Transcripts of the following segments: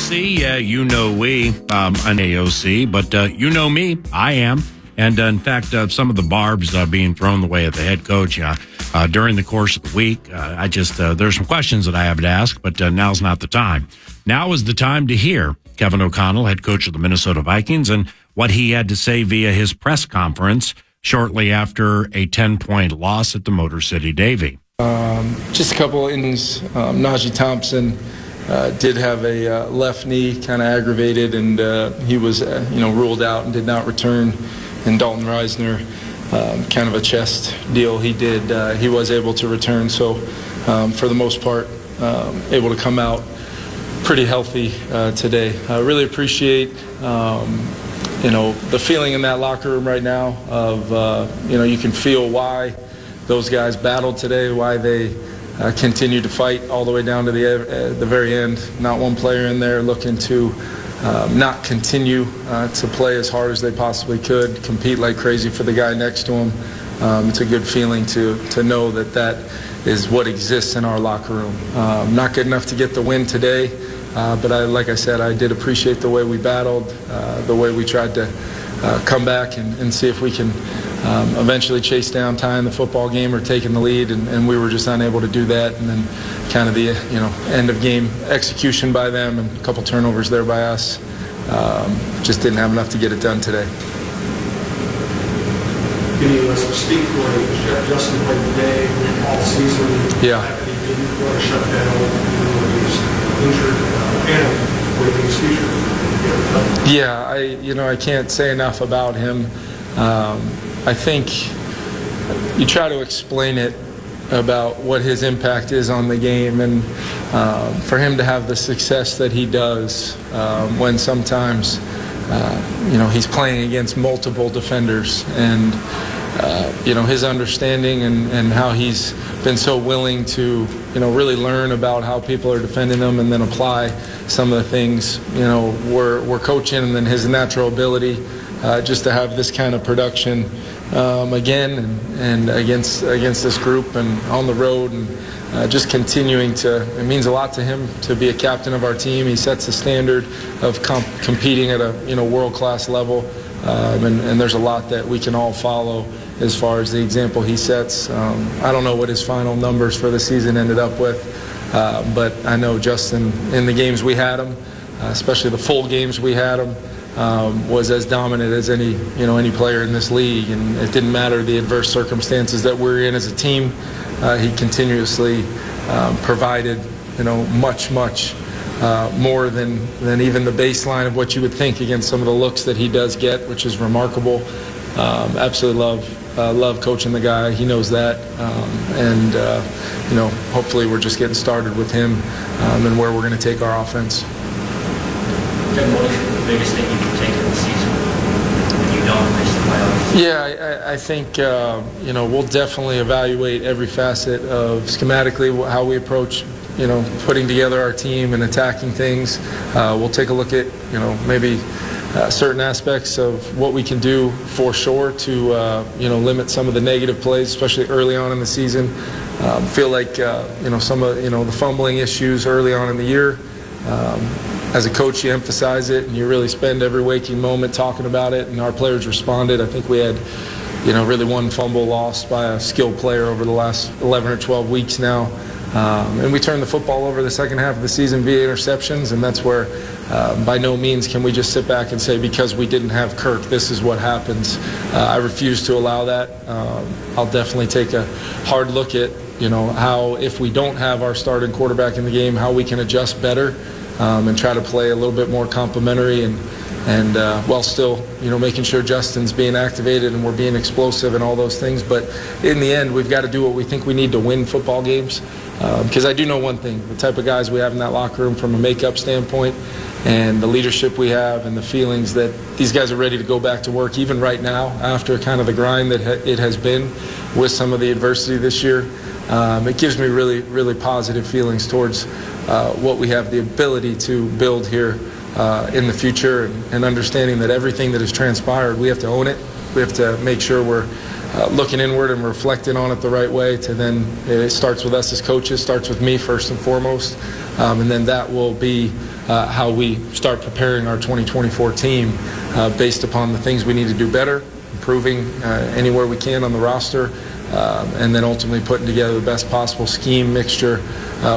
KOC, you know we, an AOC, but you know me, I am. And in fact, some of the barbs being thrown the way at the head coach during the course of the week, there's some questions that I have to ask, but now's not the time. Now is the time to hear Kevin O'Connell, head coach of the Minnesota Vikings, and what he had to say via his press conference shortly after a 10-point loss at the Motor City Davy. Just a couple of innings. Najee Thompson did have a left knee kind of aggravated, and he was ruled out and did not return. And Dalton Reisner, kind of a chest deal he did. He was able to return, so for the most part, able to come out pretty healthy today. I really appreciate the feeling in that locker room right now of you can feel why those guys battled today, why they continue to fight all the way down to the very end. Not one player in there looking to not continue to play as hard as they possibly could, compete like crazy for the guy next to him. It's a good feeling to know that is what exists in our locker room. Not good enough to get the win today, but like I said, I did appreciate the way we battled, the way we tried to come back and see if we can eventually chase down tying the football game or taking the lead, and we were just unable to do that. And then kind of the end of game execution by them and a couple turnovers there by us. Just didn't have enough to get it done today. Can you speak for Justin played today all season? Yeah. He didn't want to shut down. He was injured and waiting his future. Yeah, I can't say enough about him. I think you try to explain it about what his impact is on the game, and for him to have the success that he does when sometimes he's playing against multiple defenders, and his understanding and how he's been so willing to really learn about how people are defending them and then apply some of the things we're coaching, and then his natural ability just to have this kind of production again and against this group and on the road, and just continuing it means a lot to him to be a captain of our team. He sets the standard of competing at a world-class level, and there's a lot that we can all follow as far as the example he sets. I don't know what his final numbers for the season ended up with, but I know Justin, in the games we had him, especially the full games we had him, was as dominant as any player in this league, and it didn't matter the adverse circumstances that we're in as a team. He continuously provided much more than even the baseline of what you would think against some of the looks that he does get, which is remarkable. Absolutely love coaching the guy. He knows that, and hopefully we're just getting started with him and where we're going to take our offense. What is the biggest thing you can take in the season when you don't miss the playoffs? Yeah, I think we'll definitely evaluate every facet of schematically how we approach putting together our team and attacking things. We'll take a look at maybe certain aspects of what we can do for sure to limit some of the negative plays, especially early on in the season. Feel like some of the fumbling issues early on in the year. As a coach, you emphasize it and you really spend every waking moment talking about it, and our players responded. I think we had really one fumble lost by a skilled player over the last 11 or 12 weeks now. And we turned the football over the second half of the season via interceptions, and that's where by no means can we just sit back and say because we didn't have Kirk, this is what happens. I refuse to allow that. I'll definitely take a hard look at how, if we don't have our starting quarterback in the game, how we can adjust better and try to play a little bit more complimentary and while still making sure Justin's being activated and we're being explosive and all those things. But in the end, we've got to do what we think we need to win football games, because I do know one thing: the type of guys we have in that locker room from a makeup standpoint and the leadership we have and the feelings that these guys are ready to go back to work even right now after kind of the grind that it has been with some of the adversity this year. It gives me really, really positive feelings towards what we have the ability to build here in the future, and understanding that everything that has transpired, we have to own it. We have to make sure we're looking inward and reflecting on it the right way. To then it starts with us as coaches, starts with me first and foremost, and then that will be how we start preparing our 2024 team based upon the things we need to do better, improving anywhere we can on the roster, and then ultimately putting together the best possible scheme mixture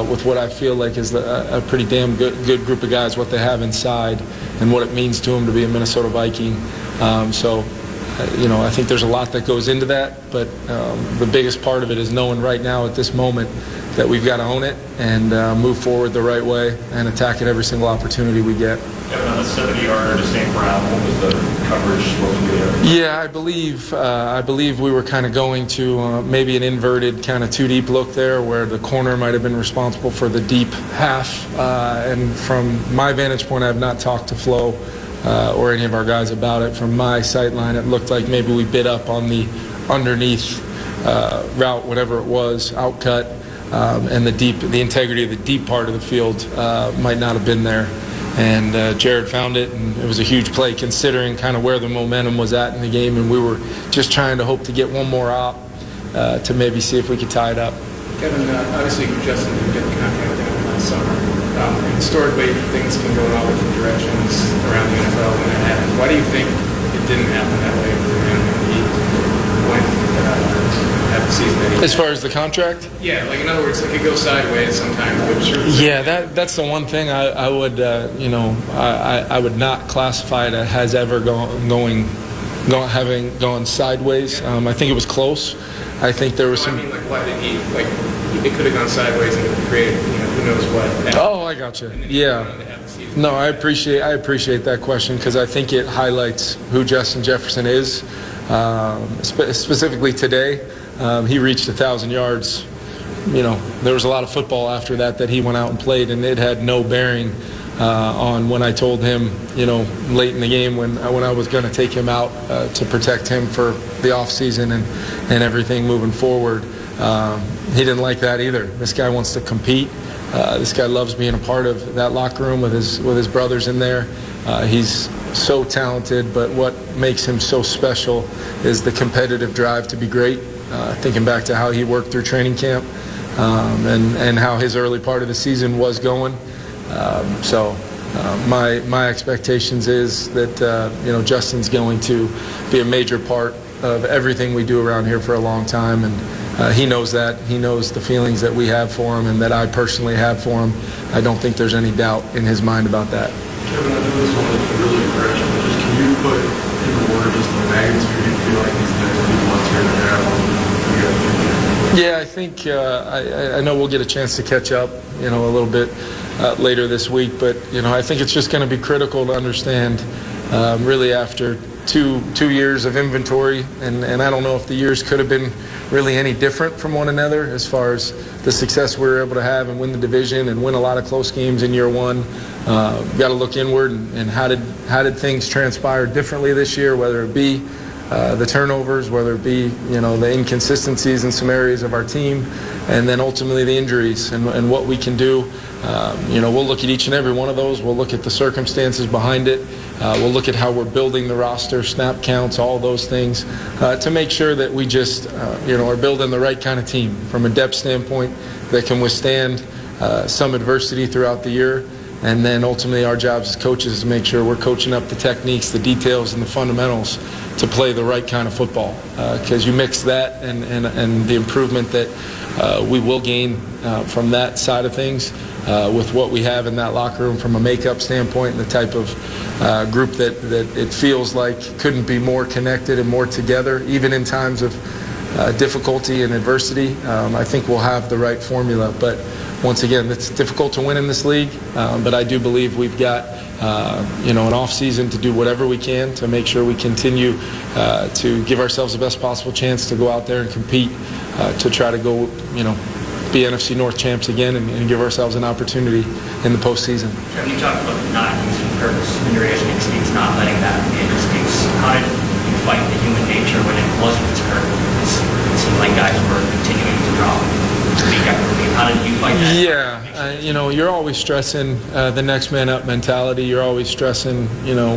with what I feel like is a pretty damn good group of guys, what they have inside and what it means to them to be a Minnesota Viking. I think there's a lot that goes into that, but the biggest part of it is knowing right now at this moment that we've got to own it and move forward the right way and attack at every single opportunity we get. Kevin, on the 70-yarder to St. Brown, what was the coverage supposed to be there? Yeah, I believe we were kind of going to maybe an inverted kind of two-deep look there where the corner might have been responsible for the deep half. And from my vantage point, I have not talked to Flo or any of our guys about it. From my sight line, it looked like maybe we bit up on the underneath route, whatever it was, outcut, and the integrity of the deep part of the field might not have been there. And Jared found it, and it was a huge play considering kind of where the momentum was at in the game, and we were just trying to hope to get one more op to maybe see if we could tie it up. Kevin, obviously Justin didn't get the contract down last summer. Historically, things can go in all different directions around the NFL when that happens. Why do you think it didn't happen that way for him when he went at the season that he As far as the contract? Yeah, like in other words, it could go sideways sometimes. Yeah, that's the one thing I would, I would not classify it as ever having gone sideways. I think it was close. I think there was some. I mean, like, why did he? Like, it could have gone sideways and created, who knows what. Oh, I gotcha. Yeah. No, I appreciate that question because I think it highlights who Justin Jefferson is. Specifically today, he reached 1,000 yards. There was a lot of football after that he went out and played, and it had no bearing on when I told him, late in the game when I was going to take him out to protect him for the offseason and everything moving forward. He didn't like that either. This guy wants to compete. This guy loves being a part of that locker room with his brothers in there. He's so talented, but what makes him so special is the competitive drive to be great. Thinking back to how he worked through training camp and how his early part of the season was going. My expectations is that Justin's going to be a major part of everything we do around here for a long time, and he knows that. He knows the feelings that we have for him and that I personally have for him. I don't think there's any doubt in his mind about that. Kevin, I know this one is really fresh, but just can you put in order just the magnitude you feel like these next few months here and there? Yeah, I think I know we'll get a chance to catch up, a little bit later this week, but I think it's just going to be critical to understand really after two years of inventory, and I don't know if the years could have been really any different from one another as far as the success we were able to have and win the division and win a lot of close games in year one. Got to look inward and how did things transpire differently this year, whether it be the turnovers, whether it be the inconsistencies in some areas of our team, and then ultimately the injuries and what we can do. We'll look at each and every one of those. We'll look at the circumstances behind it. We'll look at how we're building the roster, snap counts, all those things, to make sure that we just are building the right kind of team from a depth standpoint that can withstand some adversity throughout the year. And then ultimately our jobs as coaches is to make sure we're coaching up the techniques, the details, and the fundamentals to play the right kind of football. Because you mix that and the improvement that we will gain from that side of things with what we have in that locker room from a makeup standpoint and the type of group that it feels like couldn't be more connected and more together, even in times of difficulty and adversity. I think we'll have the right formula. But once again, it's difficult to win in this league, but I do believe we've got an off season to do whatever we can to make sure we continue to give ourselves the best possible chance to go out there and compete to try to go, be NFC North champs again and give ourselves an opportunity in the postseason. You talked about not using purpose in your instincts, not letting that be instincts. How did you fight the human nature when it wasn't its purpose? It seemed like guys were continuing to drop. How did you fight that? Yeah, you're always stressing the next man up mentality. You're always stressing,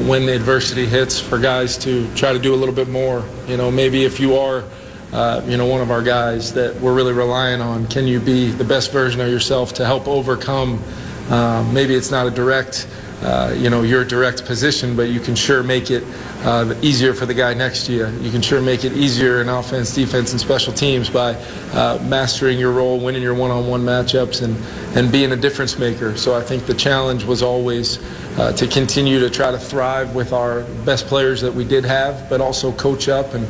when the adversity hits for guys to try to do a little bit more. Maybe if you are one of our guys that we're really relying on. Can you be the best version of yourself to help overcome? Maybe it's not a direct, your direct position, but you can sure make it easier for the guy next to you. You can sure make it easier in offense, defense, and special teams by mastering your role, winning your one-on-one matchups, and being a difference maker. So I think the challenge was always to continue to try to thrive with our best players that we did have, but also coach up and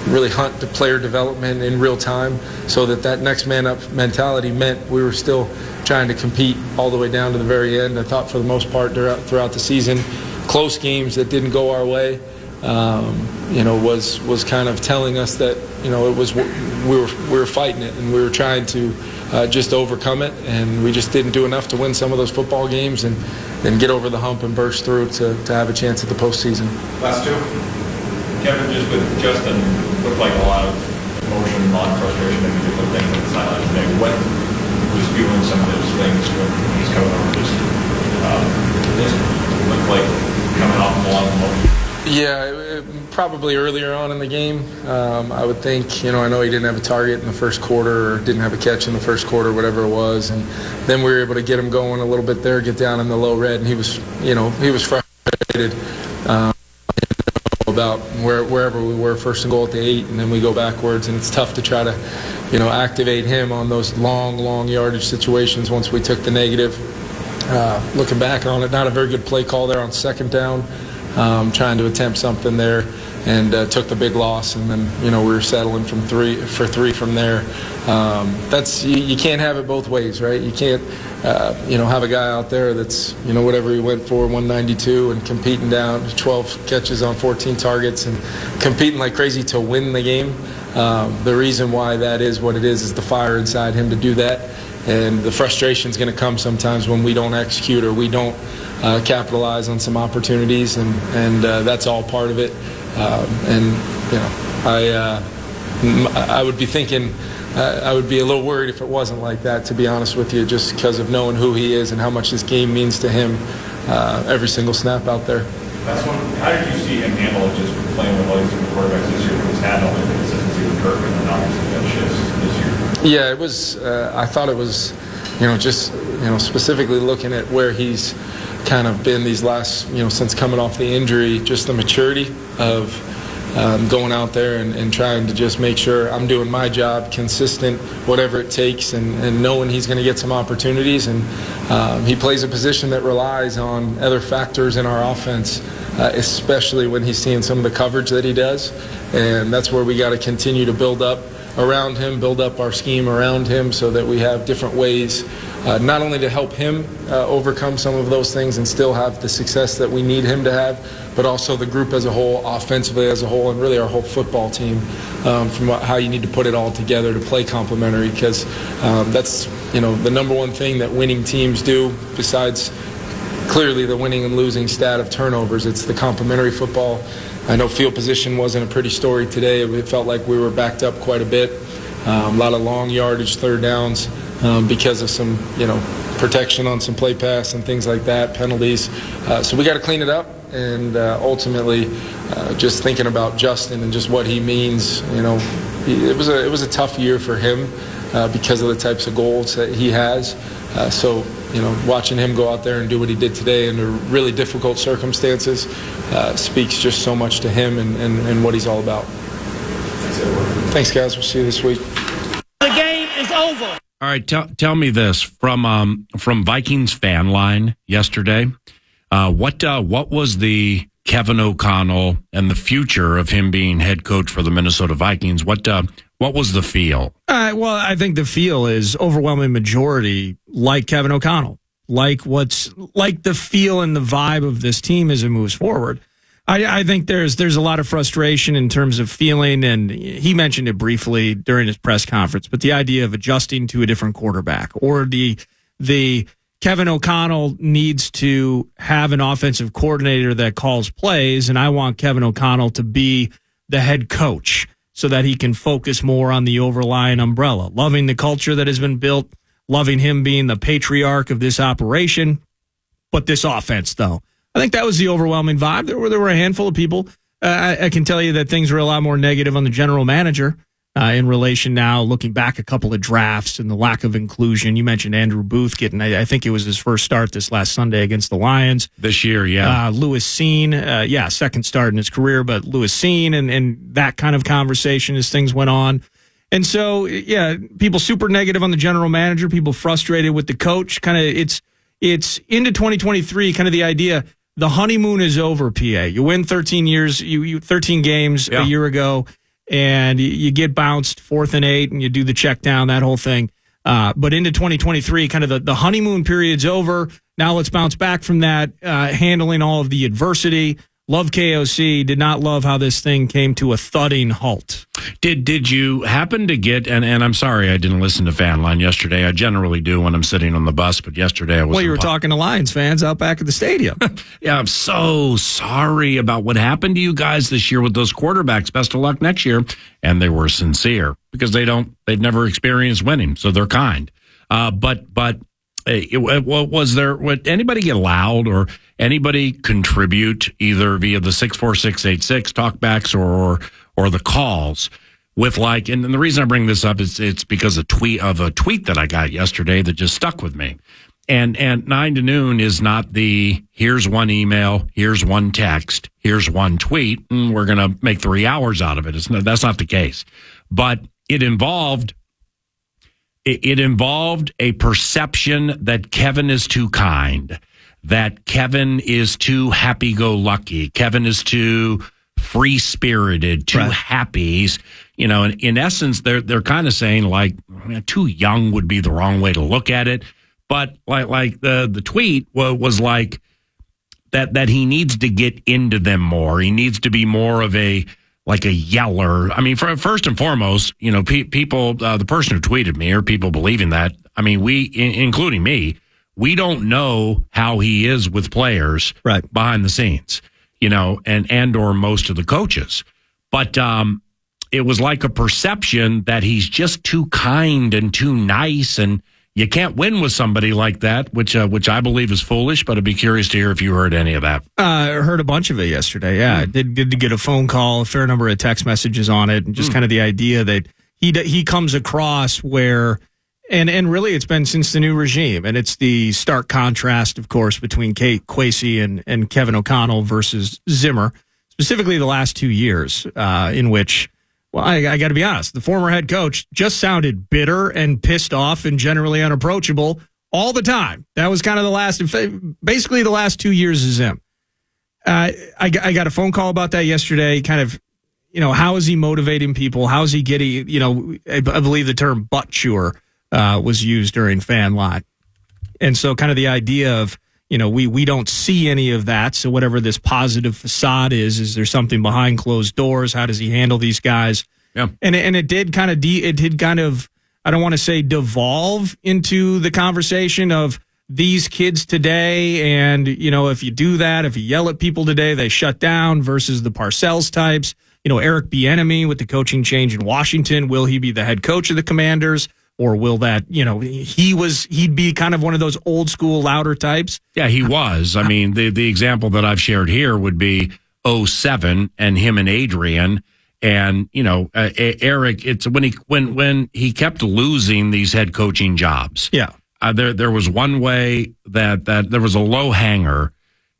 really hunt the player development in real time, so that next man up mentality meant we were still trying to compete all the way down to the very end. I thought for the most part throughout the season, close games that didn't go our way, was kind of telling us that it was we were fighting it and we were trying to just overcome it, and we just didn't do enough to win some of those football games and get over the hump and burst through to have a chance at the postseason. Last two. Kevin, just with Justin, looked like a lot of emotion, a lot of frustration, maybe different things on the sideline today. What was fueling some of those things when he's coming over? Just looked like coming off a lot of emotion. Yeah, probably earlier on in the game. I would think, I know he didn't have a target in the first quarter or didn't have a catch in the first quarter, whatever it was. And then we were able to get him going a little bit there, get down in the low red, and he was frustrated about wherever we were, first and goal at the 8, and then we go backwards, and it's tough to try to, activate him on those long yardage situations once we took the negative. Looking back on it, not a very good play call there on second down, trying to attempt something there, and took the big loss, and then we were settling for three from there. That's you can't have it both ways, right? You can't have a guy out there that's whatever he went for, 192, and competing down 12 catches on 14 targets and competing like crazy to win the game. The reason why that is what it is the fire inside him to do that, and the frustration is going to come sometimes when we don't execute or we don't capitalize on some opportunities, and that's all part of it. I would be thinking, I would be a little worried if it wasn't like that, to be honest with you, just because of knowing who he is and how much this game means to him every single snap out there. That's one. How did you see him handle it, just playing with all these different quarterbacks this year? He's had all the consistency with Kirk, and then obviously got shifts this year. Yeah, it was. I thought it was, specifically looking at where he's kind of been these last, since coming off the injury, just the maturity of going out there and trying to just make sure I'm doing my job, consistent, whatever it takes, and knowing he's going to get some opportunities. And he plays a position that relies on other factors in our offense, especially when he's seeing some of the coverage that he does. And that's where we got to continue to build up around him, build up our scheme around him, so that we have different ways not only to help him overcome some of those things and still have the success that we need him to have, but also the group as a whole, offensively as a whole, and really our whole football team, from how you need to put it all together to play complementary, because that's the number one thing that winning teams do, besides clearly the winning and losing stat of turnovers. It's the complementary football. I know field position wasn't a pretty story today. It felt like we were backed up quite a bit. A lot of long yardage third downs because of some, protection on some play pass and things like that, penalties. So we got to clean it up, and ultimately just thinking about Justin and just what he means, it was a tough year for him because of the types of goals that he has. So watching him go out there and do what he did today under really difficult circumstances speaks just so much to him and what he's all about. Thanks, guys. We'll see you this week. The game is over. All right, tell me this from Vikings fan line yesterday. What was the Kevin O'Connell and the future of him being head coach for the Minnesota Vikings? What was the feel? Well, I think the feel is overwhelming majority like Kevin O'Connell, like the feel and the vibe of this team as it moves forward. I think there's a lot of frustration in terms of feeling, and he mentioned it briefly during his press conference, but the idea of adjusting to a different quarterback, or the Kevin O'Connell needs to have an offensive coordinator that calls plays, and I want Kevin O'Connell to be the head coach so that he can focus more on the overlying umbrella. Loving the culture that has been built, loving him being the patriarch of this operation, but this offense, though. I think that was the overwhelming vibe. There were a handful of people I can tell you that things were a lot more negative on the general manager in relation now, looking back a couple of drafts and the lack of inclusion. You mentioned Andrew Booth getting, I think it was his first start this last Sunday against the Lions. This year, yeah. Lewis Cine, second start in his career, but Lewis Cine and that kind of conversation as things went on. And so, yeah, people super negative on the general manager, people frustrated with the coach. Kind of, it's into 2023, kind of the idea, the honeymoon is over, PA. You win 13 games a year ago, and you get bounced 4th and 8, and you do the check down, that whole thing. But into 2023, kind of the honeymoon period's over. Now let's bounce back from that, handling all of the adversity. Love KOC, did not love how this thing came to a thudding halt. Did you happen to get, and I'm sorry I didn't listen to Fan Line yesterday. I generally do when I'm sitting on the bus, but yesterday I was. Well, you were talking to Lions fans out back at the stadium. Yeah, I'm so sorry about what happened to you guys this year with those quarterbacks. Best of luck next year. And they were sincere because they've never experienced winning, so they're kind. But would anybody get loud or anybody contribute either via the 64686 talkbacks or the calls with and the reason I bring this up is it's because a tweet that I got yesterday that just stuck with me. And 9 to noon is not here's one email, here's one text, here's one tweet, and we're going to make 3 hours out of it. That's not the case. But it involved a perception that Kevin is too kind, that Kevin is too happy-go-lucky, Kevin is too free-spirited, too happy. He's, in essence, they're kind of saying too young would be the wrong way to look at it. But like the tweet was like that he needs to get into them more. He needs to be more of a yeller. I mean, first and foremost, people, the person who tweeted me or people believing that, I mean, including me, we don't know how he is with players behind the scenes, and or most of the coaches. But it was like a perception that he's just too kind and too nice, and you can't win with somebody like that, which I believe is foolish, but I'd be curious to hear if you heard any of that. I heard a bunch of it yesterday, yeah. I did get a phone call, a fair number of text messages on it, and just kind of the idea that he comes across where, and really it's been since the new regime, and it's the stark contrast, of course, between KOC and Kevin O'Connell versus Zimmer, specifically the last 2 years, in which... Well, I got to be honest. The former head coach just sounded bitter and pissed off and generally unapproachable all the time. That was kind of basically the last 2 years of Zim. I got a phone call about that yesterday. Kind of, how is he motivating people? How is he getting, I believe the term butt chewer was used during Fan Line. And so kind of the idea of, we don't see any of that. So whatever this positive facade is there something behind closed doors? How does he handle these guys? Yeah. And it did kind of, I don't want to say devolve into the conversation of these kids today. And, if you do that, if you yell at people today, they shut down versus the Parcells types. Eric Bieniemy with the coaching change in Washington. Will he be the head coach of the Commanders? Or will that, he'd be kind of one of those old school louder types? Yeah, he was. I mean, the example that I've shared here would be 2007 and him and Adrian. And, Eric, it's when he kept losing these head coaching jobs. Yeah. There was one way that there was a low hanger,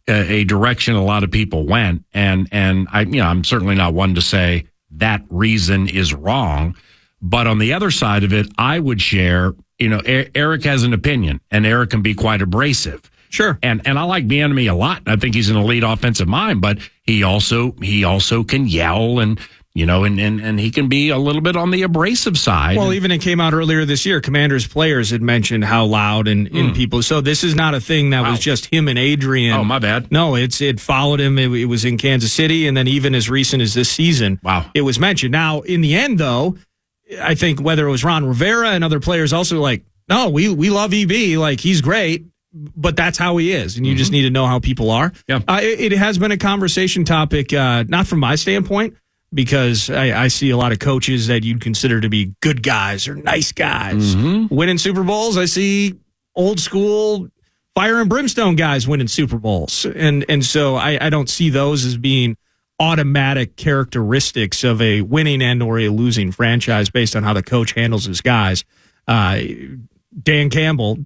a direction a lot of people went. And I'm certainly not one to say that reason is wrong. But on the other side of it, I would share, Eric has an opinion, and Eric can be quite abrasive. Sure. And I like Bieniemy a lot. I think he's an elite offensive mind, but he also can yell and he can be a little bit on the abrasive side. Well, even it came out earlier this year, Commanders players had mentioned how loud and people. So this is not a thing that was just him and Adrian. Oh, my bad. No, it followed him. It was in Kansas City, and then even as recent as this season, it was mentioned. Now, in the end, though, I think whether it was Ron Rivera and other players also no, we love EB, he's great, but that's how he is, and you just need to know how people are. Yeah. It has been a conversation topic, not from my standpoint, because I see a lot of coaches that you'd consider to be good guys or nice guys winning Super Bowls. I see old school fire and brimstone guys winning Super Bowls, and so I don't see those as being automatic characteristics of a winning and or a losing franchise based on how the coach handles his guys. Dan Campbell,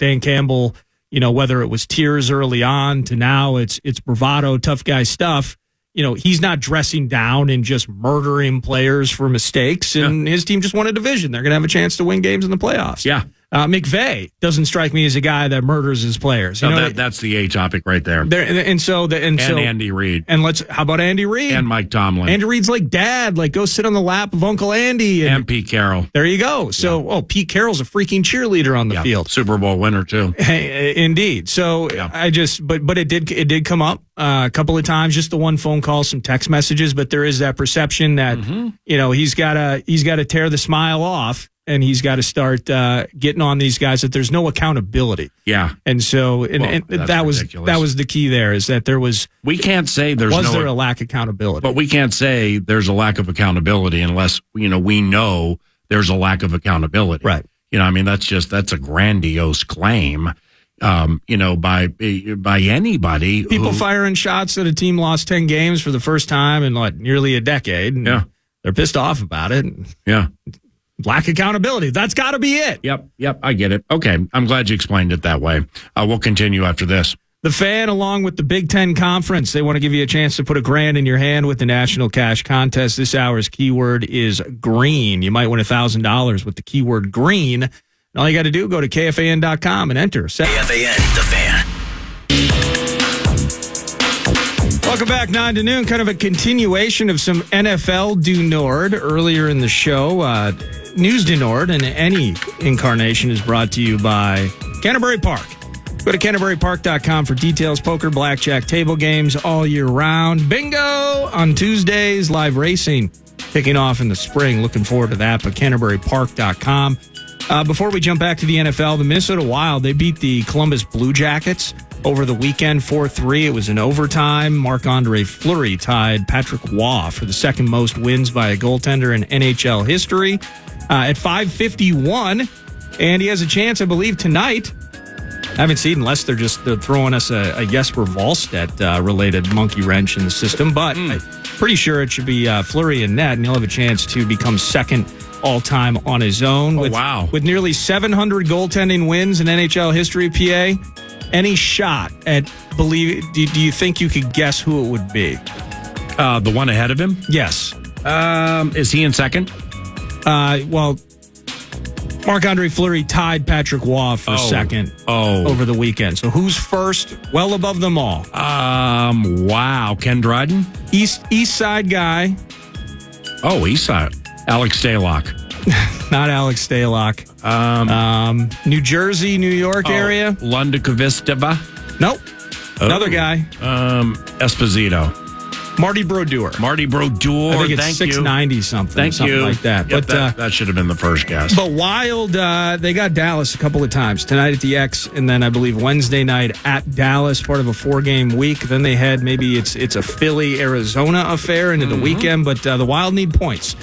whether it was tears early on to now it's bravado, tough guy stuff. He's not dressing down and just murdering players for mistakes, and his team just won a division. They're going to have a chance to win games in the playoffs. Yeah. McVay doesn't strike me as a guy that murders his players. That's the A topic right there. And Andy Reid. And how about Andy Reid? And Mike Tomlin. Andy Reid's like dad. Like, go sit on the lap of Uncle Andy. And Pete Carroll. There you go. So, Pete Carroll's a freaking cheerleader on the field. Super Bowl winner, too. Hey, indeed. So, but it did come up a couple of times, just the one phone call, some text messages, but there is that perception that, he's got to tear the smile off. And he's got to start getting on these guys that there's no accountability. Yeah. And so that was the key there, is that there was. We can't say there a lack of accountability. But we can't say there's a lack of accountability unless, we know there's a lack of accountability. Right. That's a grandiose claim, by anybody. People firing shots that a team lost 10 games for the first time in nearly a decade. And they're pissed off about it. Yeah. Lack accountability. That's got to be it. Yep. I get it. Okay. I'm glad you explained it that way. We'll continue after this. The Fan, along with the Big Ten Conference, they want to give you a chance to put $1,000 in your hand with the National Cash Contest. This hour's keyword is green. You might win $1,000 with the keyword green. And all you got to do, go to KFAN.com and enter. KFAN, The Fan. Welcome back, 9 to noon. Kind of a continuation of some NFL du Nord earlier in the show. News du Nord in any incarnation is brought to you by Canterbury Park. Go to CanterburyPark.com for details. Poker, blackjack, table games all year round. Bingo on Tuesdays. Live racing kicking off in the spring. Looking forward to that. But CanterburyPark.com. Before we jump back to the NFL, the Minnesota Wild, they beat the Columbus Blue Jackets over the weekend 4-3. It was in overtime. Marc-Andre Fleury tied Patrick Waugh for the second most wins by a goaltender in NHL history at 551. And he has a chance, I believe, tonight. I haven't seen, unless they're throwing us a Jesper Wallstedt related monkey wrench in the system. But I'm pretty sure it should be Fleury in net, and he'll have a chance to become second all-time on his own. With nearly 700 goaltending wins in NHL history, PA, any shot at, do you think you could guess who it would be? The one ahead of him? Yes. Is he in second? Marc-Andre Fleury tied Patrick Waugh for second over the weekend. So who's first? Well above them all. Wow. Ken Dryden? East Side guy. Oh, East Side. Alex Stalock. Not Alex Stalock. New Jersey, New York area. Lundekvistova. Nope. Another guy. Esposito. Marty Brodeur. I think it's 690 something. Something like that. Yep, but that should have been the first guess. But Wild, they got Dallas a couple of times. Tonight at the X, and then I believe Wednesday night at Dallas, part of a 4-game week. Then they had maybe it's a Philly-Arizona affair into the weekend. But the Wild need points.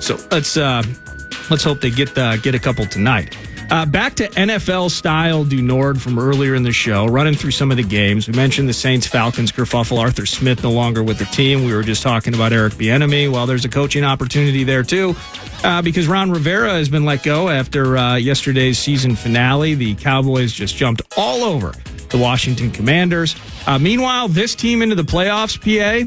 So let's hope they get a couple tonight. Back to NFL-style du Nord from earlier in the show, running through some of the games. We mentioned the Saints-Falcons kerfuffle. Arthur Smith no longer with the team. We were just talking about Eric Bieniemy. Well, there's a coaching opportunity there, too, because Ron Rivera has been let go after yesterday's season finale. The Cowboys just jumped all over the Washington Commanders. Meanwhile, this team into the playoffs, PA,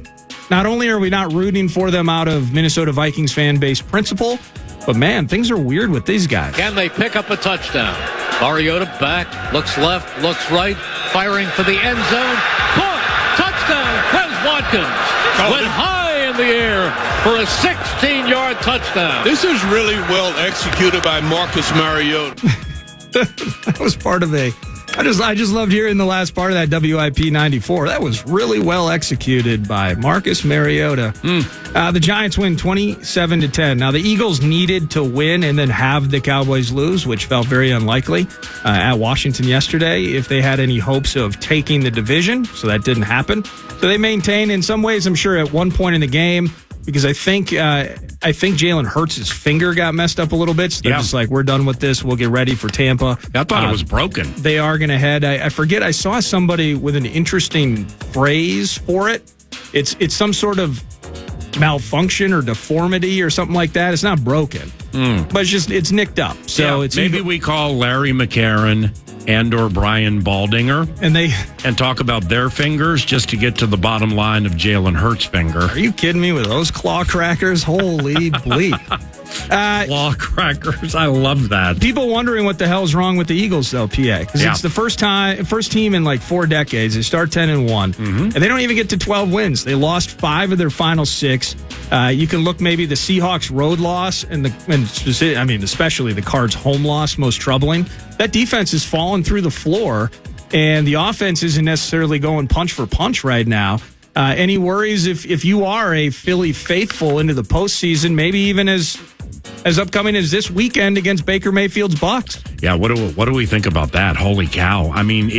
not only are we not rooting for them out of Minnesota Vikings fan base principle, but, man, things are weird with these guys. Can they pick up a touchdown? Mariota back, looks left, looks right, firing for the end zone. Caught! Touchdown! Quez Watkins went high in the air for a 16-yard touchdown. This is really well executed by Marcus Mariota. That was part of I just loved hearing the last part of that WIP 94. That was really well executed by Marcus Mariota. The Giants win 27-10. Now, the Eagles needed to win and then have the Cowboys lose, which felt very unlikely at Washington yesterday if they had any hopes of taking the division. So that didn't happen. So they maintained, in some ways, I'm sure, at one point in the game, because I think Jalen Hurts' finger got messed up a little bit. So they're just like, we're done with this. We'll get ready for Tampa. I thought it was broken. They are going to head. I forget. I saw somebody with an interesting phrase for it. It's some sort of malfunction or deformity or something like that. It's not broken, but it's nicked up. So it's maybe we call Larry McCarron and or Brian Baldinger and talk about their fingers just to get to the bottom line of Jalen Hurts' finger. Are you kidding me with those claw crackers? Holy bleep. Claw crackers. I love that. People wondering what the hell's wrong with the Eagles, though, PA. Because it's the first team in like 4 decades. They start 10-1, and they don't even get to 12 wins. They lost 5 of their final 6. You can look maybe the Seahawks road loss especially the Cards home loss, most troubling. That defense is falling through the floor, and the offense isn't necessarily going punch for punch right now. Any worries if you are a Philly faithful into the postseason, maybe even as upcoming as this weekend against Baker Mayfield's Bucs? Yeah, what do we think about that? Holy cow. I mean,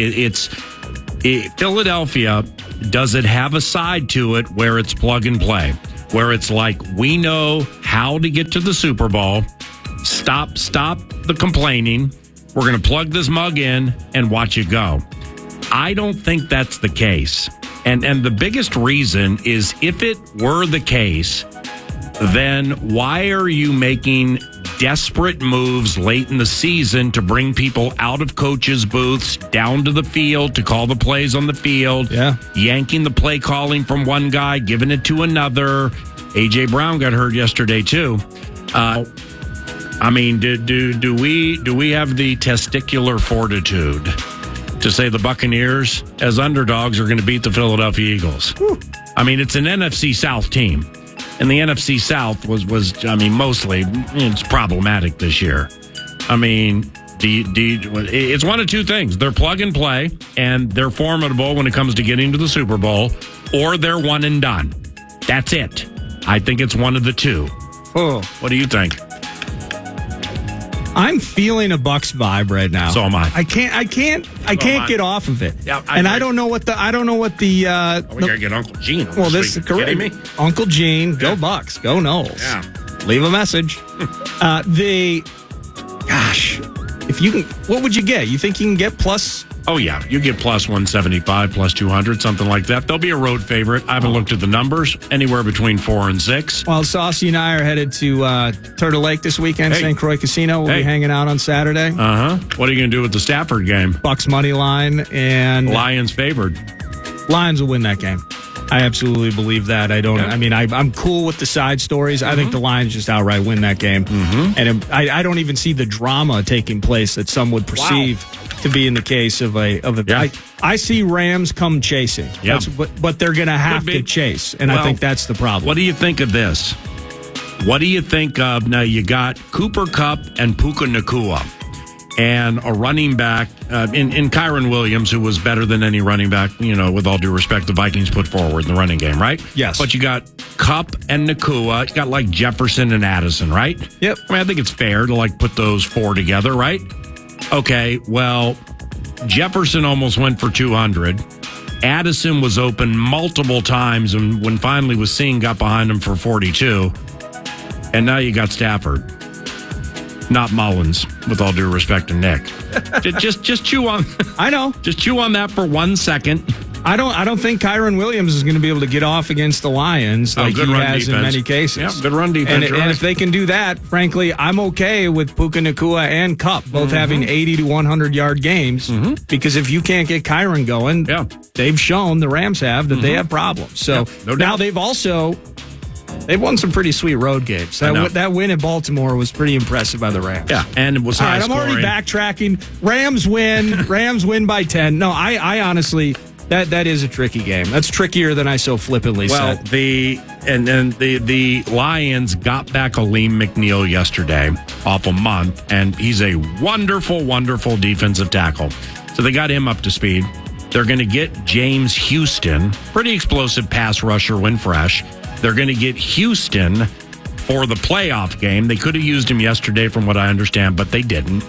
Philadelphia, does it have a side to it where it's plug and play? Where it's like, we know how to get to the Super Bowl. Stop the complaining. We're going to plug this mug in and watch it go. I don't think that's the case. And the biggest reason is, if it were the case, then why are you making desperate moves late in the season to bring people out of coaches' booths down to the field to call the plays on the field, yanking the play calling from one guy, giving it to another? A.J. Brown got hurt yesterday, too. I mean, do we have the testicular fortitude to say the Buccaneers, as underdogs, are going to beat the Philadelphia Eagles? Whew. I mean, it's an NFC South team, and the NFC South was mostly it's problematic this year. I mean, it's one of two things: they're plug and play, and they're formidable when it comes to getting to the Super Bowl, or they're one and done. That's it. I think it's one of the two. Oh, what do you think? I'm feeling a Bucs vibe right now. So am I. I can't get off of it. Yeah, I don't know what the we gotta get Uncle Gene. Well, this is correct. Me? Uncle Gene, go Bucs, go Knowles. Yeah. Leave a message. If you can, what would you get? You think you can get plus? Oh, yeah. You get plus 175, plus 200, something like that. They'll be a road favorite. I haven't looked at the numbers. Anywhere between 4 and 6. Well, Saucy and I are headed to Turtle Lake this weekend, St. Croix Casino. We'll be hanging out on Saturday. Uh-huh. What are you going to do with the Stafford game? Bucs money line and... Lions favored. Lions will win that game. I absolutely believe that. I'm cool with the side stories. I think the Lions just outright win that game. And I don't even see the drama taking place that some would perceive to be in the case of a. I see Rams come chasing. Yeah. But they're going to have to chase, and I think that's the problem. What do you think of this? What do you think of, now you got Cooper Kupp and Puka Nacua, and a running back in Kyron Williams, who was better than any running back, with all due respect, the Vikings put forward in the running game, right? Yes. But you got Kupp and Nacua. You got like Jefferson and Addison, right? Yep. I think it's fair to put those 4 together, right? Okay, well, Jefferson almost went for 200. Addison was open multiple times, and when finally was seen, got behind him for 42. And now you got Stafford. Not Mullins, with all due respect to Nick. just chew on. I know. Just chew on that for 1 second. I don't think Kyron Williams is going to be able to get off against the Lions like he has in many cases. Yeah, good run defense. And if they can do that, frankly, I'm okay with Puka Nacua and Kupp both having 80 to 100 yard games, because if you can't get Kyron going, they've shown, the Rams have, that they have problems. So now they've won some pretty sweet road games. That win in Baltimore was pretty impressive by the Rams. Yeah, and it was high scoring. I'm already backtracking. Rams win. Rams win by 10. No, I honestly, that is a tricky game. That's trickier than I so flippantly said. The Lions got back Aleem McNeil yesterday off a month, and he's a wonderful, wonderful defensive tackle. So they got him up to speed. They're going to get James Houston, pretty explosive pass rusher when fresh. They're going to get Houston for the playoff game. They could have used him yesterday, from what I understand, but they didn't.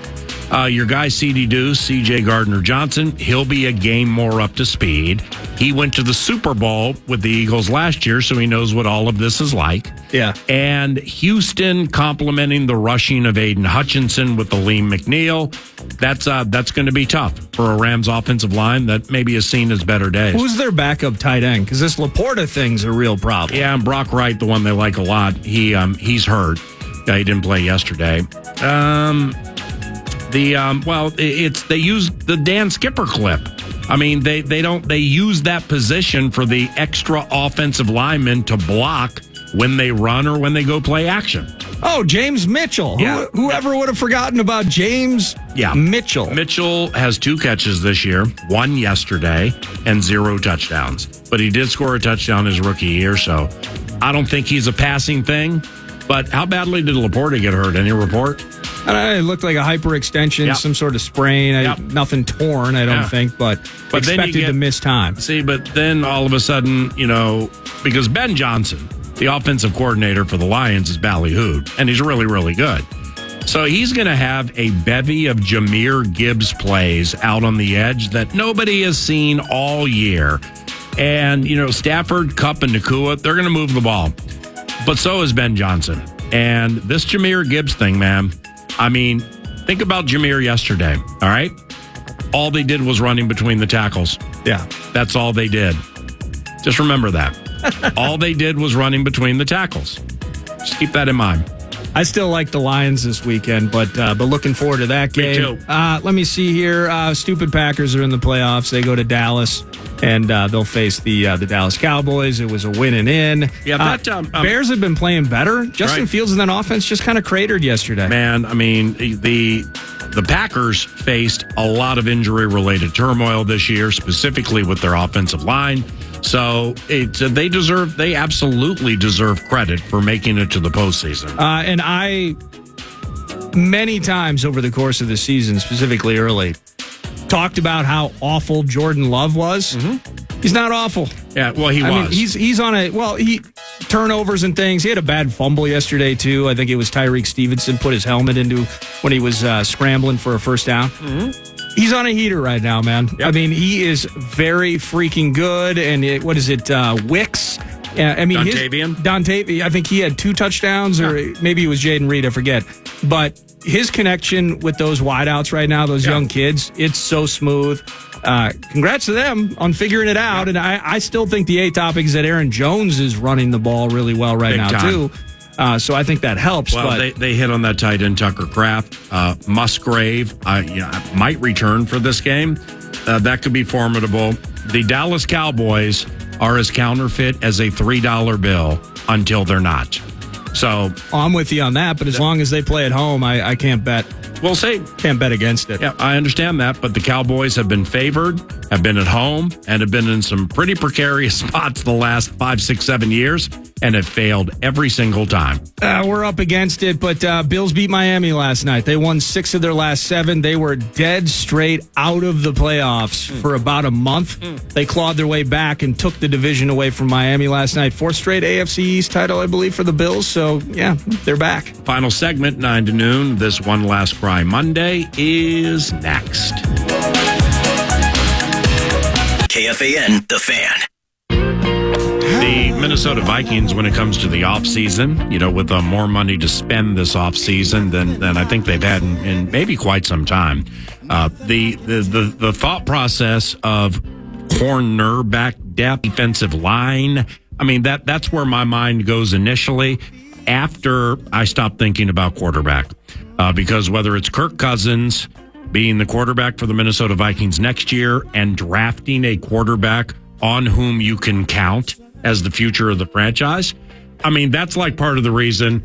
Your guy, C.D. Deuce, C.J. Gardner-Johnson, he'll be a game more up to speed. He went to the Super Bowl with the Eagles last year, so he knows what all of this is like. Yeah. And Houston complementing the rushing of Aiden Hutchinson with the Liam McNeil. That's going to be tough for a Rams offensive line that maybe has seen its better days. Who's their backup tight end? Because this Laporta thing's a real problem. Yeah, and Brock Wright, the one they like a lot, he's hurt. He didn't play yesterday. They use the Dan Skipper clip. I mean, they use that position for the extra offensive linemen to block when they run or when they go play action. Oh, James Mitchell. Yeah. Whoever would have forgotten about James Mitchell. Mitchell has 2 catches this year, 1 yesterday, and 0 touchdowns. But he did score a touchdown his rookie year, so I don't think he's a passing thing. But how badly did Laporta get hurt? Any report? It looked like a hyperextension, some sort of sprain. Nothing torn, I don't think, but expected to miss time. See, but then all of a sudden, because Ben Johnson, the offensive coordinator for the Lions, is ballyhooed, and he's really, really good. So he's going to have a bevy of Jahmyr Gibbs plays out on the edge that nobody has seen all year. And, Stafford, Kupp, and Nakua, they're going to move the ball. But so is Ben Johnson. And this Jahmyr Gibbs thing, man, I mean, think about Jahmyr yesterday, all right? All they did was running between the tackles. Yeah. That's all they did. Just remember that. All they did was running between the tackles. Just keep that in mind. I still like the Lions this weekend, but looking forward to that game. Me too. Let me see here. Stupid Packers are in the playoffs. They go to Dallas, and they'll face the Dallas Cowboys. It was a win and in. Yeah, Bears have been playing better. Justin Fields and that offense just kind of cratered yesterday. Man, I mean, the Packers faced a lot of injury-related turmoil this year, specifically with their offensive line. So they absolutely deserve credit for making it to the postseason. And I, many times over the course of the season, specifically early, talked about how awful Jordan Love was. Mm-hmm. He's not awful. Yeah, well, he was. I mean, he's on he turnovers and things. He had a bad fumble yesterday, too. I think it was Tyreek Stevenson put his helmet into when he was scrambling for a first down. Mm-hmm. He's on a heater right now, man. Yep. I mean, he is very freaking good. And Wicks? I mean, Dontavian. I think he had 2 touchdowns, or maybe it was Jaden Reed. I forget. But his connection with those wideouts right now, those young kids, it's so smooth. Congrats to them on figuring it out. And I still think the topic is that Aaron Jones is running the ball really well right now, too. So I think that helps. Well, they hit on that tight end Tucker Kraft. Musgrave might return for this game. That could be formidable. The Dallas Cowboys are as counterfeit as a $3 bill until they're not. So I'm with you on that, but as long as they play at home, I can't bet. We'll see. Can't bet against it. Yeah, I understand that, but the Cowboys have been favored, have been at home, and have been in some pretty precarious spots the last 5, 6, 7 years, and have failed every single time. We're up against it, but Bills beat Miami last night. They won 6 of their last 7. They were dead straight out of the playoffs for about a month. They clawed their way back and took the division away from Miami last night. 4th straight AFC East title, I believe, for the Bills. So, yeah, they're back. Final segment, 9 to noon. This One Last Cry Monday is next. KFAN, The Fan. The Minnesota Vikings, when it comes to the offseason, with more money to spend this offseason than I think they've had in maybe quite some time. The thought process of cornerback depth, defensive line, I mean, that's where my mind goes initially after I stop thinking about quarterback. Because whether it's Kirk Cousins being the quarterback for the Minnesota Vikings next year and drafting a quarterback on whom you can count as the future of the franchise, I mean, that's like part of the reason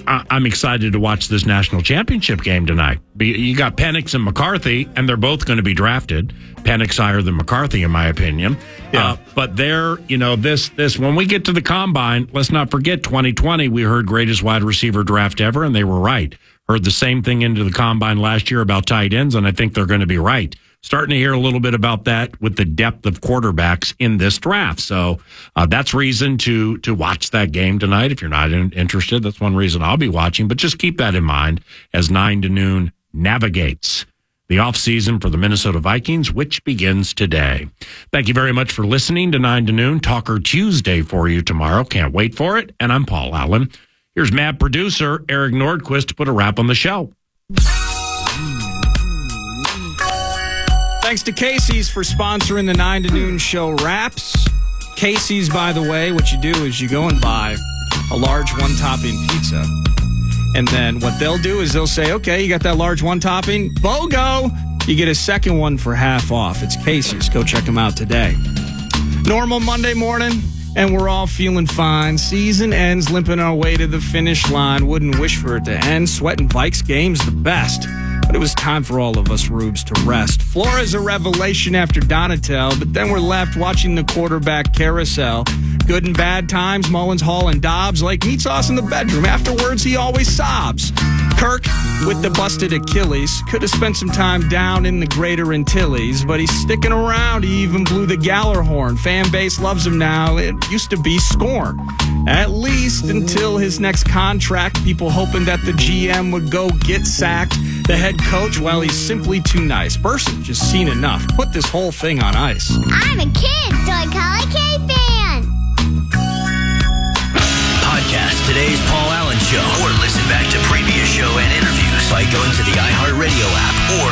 I'm excited to watch this national championship game tonight. You got Penix and McCarthy, and they're both going to be drafted. Penix higher than McCarthy, in my opinion. Yeah. But they're, this when we get to the combine, let's not forget 2020, we heard greatest wide receiver draft ever, and they were right. Heard the same thing into the combine last year about tight ends, and I think they're going to be right. Starting to hear a little bit about that with the depth of quarterbacks in this draft. So that's reason to watch that game tonight. If you're not interested, that's one reason I'll be watching. But just keep that in mind as 9 to noon navigates the offseason for the Minnesota Vikings, which begins today. Thank you very much for listening to 9 to Noon. Talker Tuesday for you tomorrow. Can't wait for it. And I'm Paul Allen. Here's Mad Producer Eric Nordquist to put a wrap on the show. Thanks to Casey's for sponsoring the 9 to Noon show wraps. Casey's, by the way, what you do is you go and buy a large one-topping pizza. And then what they'll do is they'll say, okay, you got that large one-topping? BOGO! You get a second one for half off. It's Casey's. Go check them out today. Normal Monday morning, and we're all feeling fine. Season ends, limping our way to the finish line. Wouldn't wish for it to end. Sweating Vikes games the best. But it was time for all of us rubes to rest. Flores a revelation after Donatel, but then we're left watching the quarterback carousel. Good and bad times, Mullins, Hall, and Dobbs like meat sauce in the bedroom. Afterwards, he always sobs. Kirk, with the busted Achilles, could have spent some time down in the greater Antilles, but he's sticking around. He even blew the Galler horn. Fan base loves him now. It used to be scorn. At least until his next contract, people hoping that the GM would go get sacked. The head coach, well, he's simply too nice. Burson just seen enough. Put this whole thing on ice. I'm a kid, so I call it KFAN. Podcast today's Paul Allen Show, or listen back to previous show and interviews by going to the iHeartRadio app or